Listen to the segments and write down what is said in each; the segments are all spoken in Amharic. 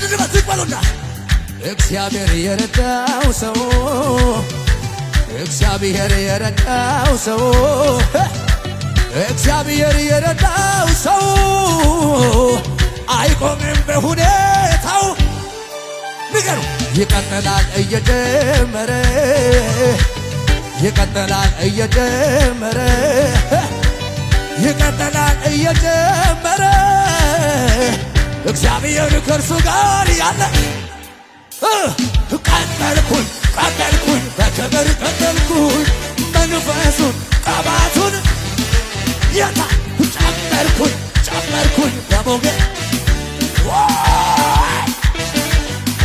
ዝቅበሉና እግዚአብሔር የረዳው ሰው እግዚአብሔር የረዳው ሰው እግዚአብሔር የረዳው ሰው አይቆምም በሁኔታው ንገሩ ይቀጥላል እየጀመረ ይቀጥላል እየጀመረ ይቀጥላል እየጀመረ እግዚአብሔር ከእርሱ ጋር ያለ ቀጠልኩኝ ቀጠልኩኝ በክብር ቀጠልኩኝ መንፈሱን ቀባቱን የታ ጨመርኩኝ ጨመርኩኝ በሞገድ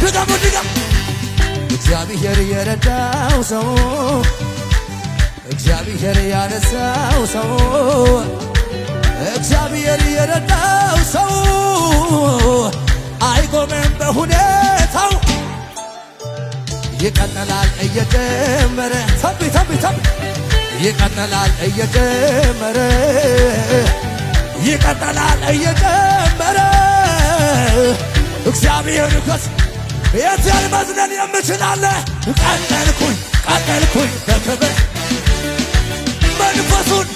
ድገሙ ድገሙ እግዚአብሔር የረዳው ሰው እግዚአብሔር ያነሳው ሰው እግዚአብሔር የረዳው ሰው አይቆምም በሁኔታው ይቀጥላል እየጀመረ ተብ ይቀጥላል እየጀመረ ይቀጥላል እየጀመረ እግዚአብሔር ከስ የትያል መዝነን የምችላለ ቀጠልኩኝ ቀጠልኩኝ በክብር መንፈሱን